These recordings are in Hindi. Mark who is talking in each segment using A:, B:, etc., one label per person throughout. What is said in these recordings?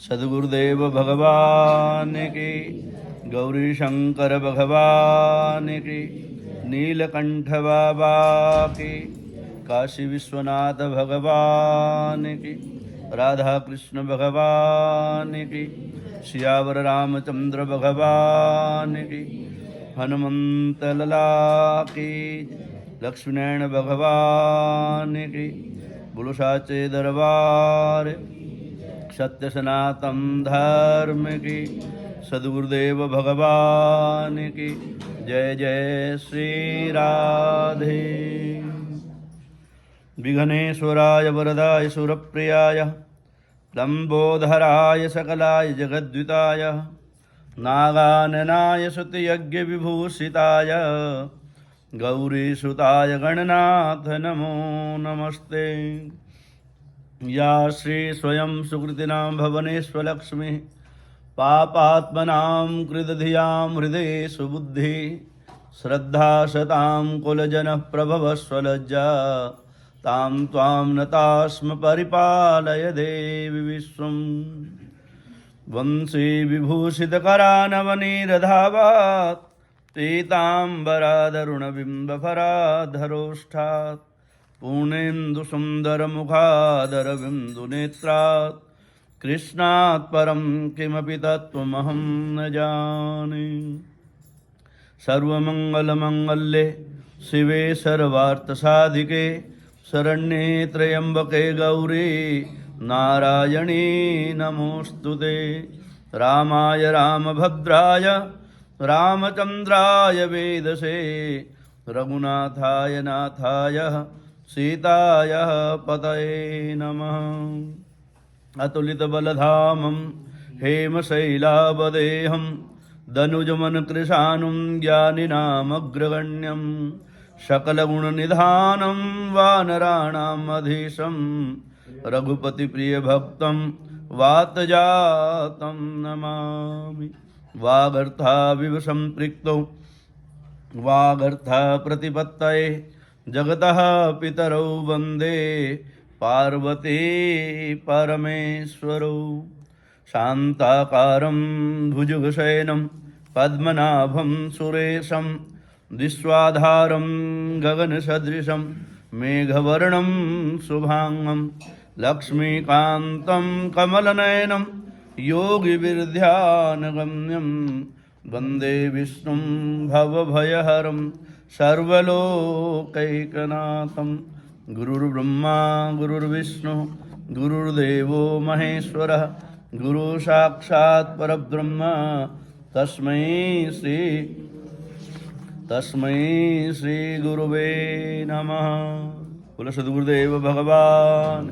A: सद्गुरुदेव भगवान की, गौरी शंकर भगवान की, नीलकंठ बाबा की, काशी विश्वनाथ भगवान की, राधा कृष्ण भगवान की, सियावर रामचंद्र भगवान की, हनुमंत लला की, लक्ष्मीनारायण भगवान की, बोलो साचे दरबार सत्य सनातन धर्म की, सद्गुरुदेव भगवान की जय जय श्री राधे। विघ्नेश्वराय वरदाय सुरप्रियाय लंबोधराय सकलाय जगद्विताय नागाननाय स्तुतियज्ञ विभूषिताय गौरीसुताय गणनाथ नमो नमस्ते। या श्री स्वयं सुकृतिनां भवनेश्वलक्ष्मी पापात्मनां कृतधियां हृदये सुबुद्धि श्रद्धा शतां कुलजनः प्रभवस्वलज्जा तां त्वां नतास्म परिपालय देवि विश्वं। वंशी विभूषितकरानवनीरधावात् पीताम्बरादरुणबिम्बफराधरोष्ठात् पूर्णेन्दुसुन्दरमुखादरबिन्दुनेत्रात् कृष्णात् परं किमपि तत्त्वमहं न जाने। सर्वमङ्गलमङ्गल्ये शिवे सर्वार्थसाधिके शरण्ये त्र्यम्बके गौरी नारायणी नमोऽस्तुते। रामाय रामभद्राय रामचन्द्राय वेदसे रघुनाथाय नाथाय सीताय पतये नमः। अतुलितबलधामं हेमशैलावदेहं दनुजमनकृशानुं ज्ञानिनामग्रगण्यं सकलगुणनिधानं वानराणामधीशं रघुपतिप्रियभक्तं वातजातं नमामि। वागर्थाविव सम्पृक्तौ वागर्थप्रतिपत्तये जगतः पितरौ वन्दे पार्वती परमेश्वरौ। शान्ताकारं भुजगशयनं पद्मनाभं सुरेशं विश्वाधारं गगनसदृशं मेघवर्णं शुभांगं लक्ष्मीकान्तं कमलनयनं योगिविर्ध्यानगम्यं वन्दे विष्णुं भवभयहरं सर्वलोकैकनाथं। गुरुर्ब्रह्मा गुरुर्विष्णु गुरुर्देवो महेश्वरः गुरुसाक्षात् परब्रह्म तस्मै श्री गुरुवे नमः। बोलो सद्गुरुदेव भगवान,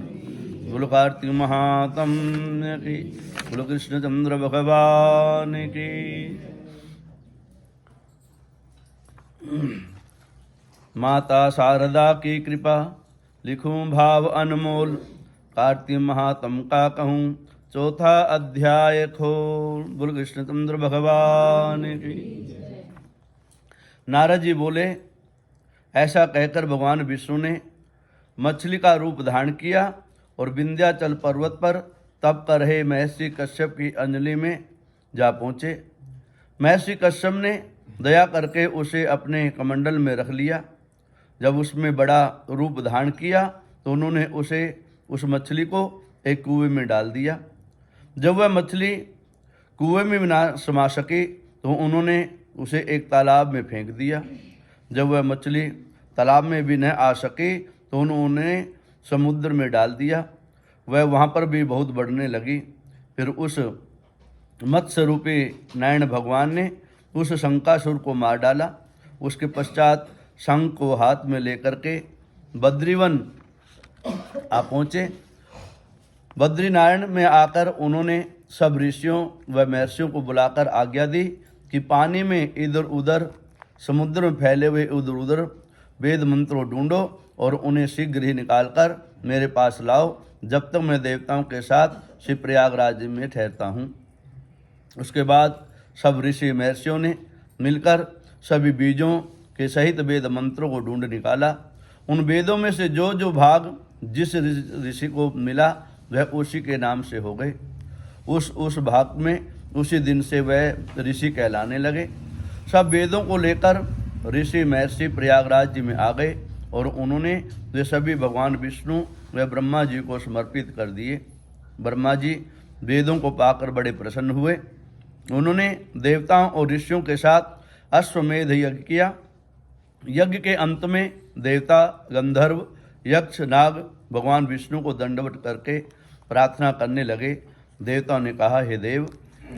A: बोलो कार्तिक महात्म्य की, बोलो कृष्णचंद्र भगवान की। माता शारदा की कृपा लिखूं भाव अनमोल, कार्तिक महात्म का कहूँ चौथा अध्याय खोल। बोल कृष्णचंद्र भगवान की। नारद जी बोले, ऐसा कहकर भगवान विष्णु ने मछली का रूप धारण किया और विंध्याचल पर्वत पर तप कर रहे महर्षि कश्यप की अंजलि में जा पहुँचे। महर्षि कश्यप ने दया करके उसे अपने कमंडल में रख लिया। जब उसमें बड़ा रूप धारण किया तो उन्होंने उस मछली को एक कुएं में डाल दिया। जब वह मछली कुएं में ना समा सकी तो उन्होंने उसे एक तालाब में फेंक दिया। जब वह मछली तालाब में भी न आ सकी तो उन्होंने समुद्र में डाल दिया। वह वहाँ पर भी बहुत बढ़ने लगी। फिर उस मत्स्य रूपी नारायण भगवान ने उस शंकासुर को मार डाला। उसके पश्चात शंख को हाथ में लेकर के बद्रीवन आ पहुँचे। बद्रीनारायण में आकर उन्होंने सब ऋषियों व महर्षियों को बुलाकर आज्ञा दी कि पानी में इधर उधर समुद्र में फैले हुए इधर उधर वेद मंत्रों ढूंढो और उन्हें शीघ्र ही निकालकर मेरे पास लाओ, जब तक मैं देवताओं के साथ श्री प्रयागराज में ठहरता हूँ। उसके बाद सब ऋषि महर्षियों ने मिलकर सभी बीजों के सहित वेद मंत्रों को ढूंढ निकाला। उन वेदों में से जो जो भाग जिस ऋषि को मिला वह उसी के नाम से हो गए। उस भाग में उसी दिन से वह ऋषि कहलाने लगे। सब वेदों को लेकर ऋषि महर्षि प्रयागराज जी में आ गए और उन्होंने वे सभी भगवान विष्णु व ब्रह्मा जी को समर्पित कर दिए। ब्रह्मा जी वेदों को पाकर बड़े प्रसन्न हुए। उन्होंने देवताओं और ऋषियों के साथ अश्वमेध यज्ञ किया। यज्ञ के अंत में देवता, गंधर्व, यक्ष, नाग भगवान विष्णु को दंडवत करके प्रार्थना करने लगे। देवताओं ने कहा, हे देव,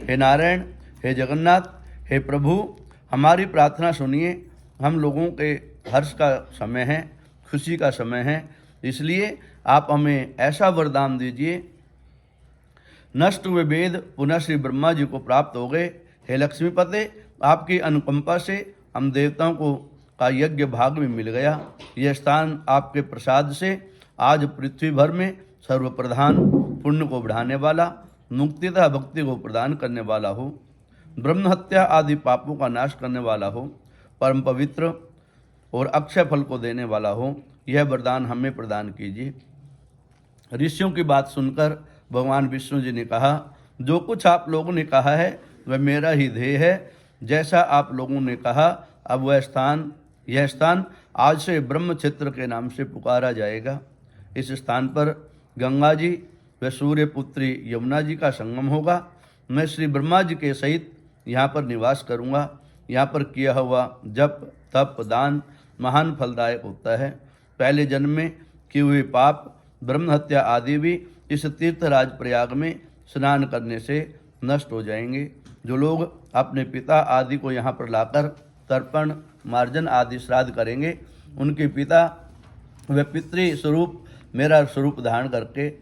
A: हे नारायण, हे जगन्नाथ, हे प्रभु, हमारी प्रार्थना सुनिए। हम लोगों के हर्ष का समय है, खुशी का समय है, इसलिए आप हमें ऐसा वरदान दीजिए। नष्ट हुए वेद पुनः श्री ब्रह्मा जी को प्राप्त हो गए। हे लक्ष्मीपते, आपकी अनुकंपा से हम देवताओं को का यज्ञ भाग में मिल गया। यह स्थान आपके प्रसाद से आज पृथ्वी भर में सर्वप्रधान, पुण्य को बढ़ाने वाला, मुक्ति तथा भक्ति को प्रदान करने वाला हो, ब्रह्म हत्या आदि पापों का नाश करने वाला हो, परम पवित्र और अक्षय फल को देने वाला हो, यह वरदान हमें प्रदान कीजिए। ऋषियों की बात सुनकर भगवान विष्णु जी ने कहा, जो कुछ आप लोगों ने कहा है वह मेरा ही ध्येय है। जैसा आप लोगों ने कहा, अब यह स्थान आज से ब्रह्म क्षेत्र के नाम से पुकारा जाएगा। इस स्थान पर गंगा जी व सूर्य पुत्री यमुना जी का संगम होगा। मैं श्री ब्रह्मा जी के सहित यहाँ पर निवास करूँगा। यहाँ पर किया हुआ जप, तप, दान महान फलदायक होता है। पहले जन्म में किए हुए पाप, ब्रह्म हत्या आदि भी इस तीर्थराज प्रयाग में स्नान करने से नष्ट हो जाएंगे। जो लोग अपने पिता आदि को यहाँ पर लाकर तर्पण, मार्जन आदि श्राद्ध करेंगे, उनके पिता व पितृ स्वरूप मेरा स्वरूप धारण करके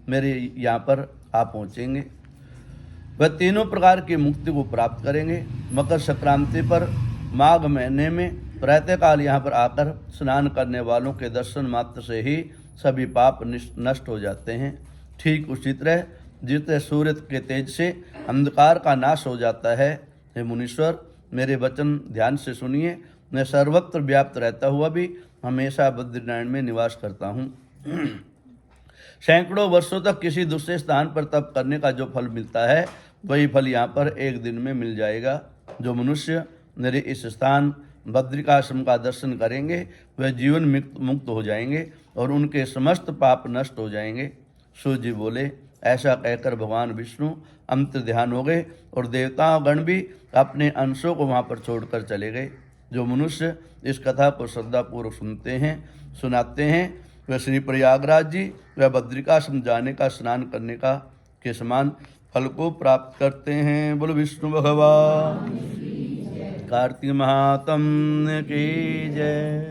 A: मेरे यहाँ पर आ पहुँचेंगे। वह तीनों प्रकार की मुक्ति को प्राप्त करेंगे। मकर संक्रांति पर माघ महीने में प्रातःकाल यहाँ पर आकर स्नान करने वालों के दर्शन मात्र से ही सभी पाप नष्ट हो जाते हैं। ठीक उसी तरह जिस तरह सूर्य के तेज से अंधकार का नाश हो जाता है। हे मुनीश्वर, मेरे वचन ध्यान से सुनिए। मैं सर्वत्र व्याप्त रहता हुआ भी हमेशा बद्रीनारायण में निवास करता हूँ। सैकड़ों वर्षों तक किसी दूसरे स्थान पर तप करने का जो फल मिलता है, वही फल यहाँ पर एक दिन में मिल जाएगा। जो मनुष्य मेरे इस स्थान बद्रिकाश्रम का दर्शन करेंगे, वह जीवन मुक्त हो जाएंगे और उनके समस्त पाप नष्ट हो जाएंगे। सूर्य जी बोले। ऐसा कहकर भगवान विष्णु अंतर ध्यान हो गए और देवताओं गण भी अपने अंशों को वहाँ पर छोड़कर चले गए। जो मनुष्य इस कथा को श्रद्धापूर्वक सुनाते हैं, वह श्री प्रयागराज जी व बद्रिकाश्रम जाने का, स्नान करने का के समान फल को प्राप्त करते हैं। बोलो विष्णु भगवान कार्तिक महात्म्य की जय।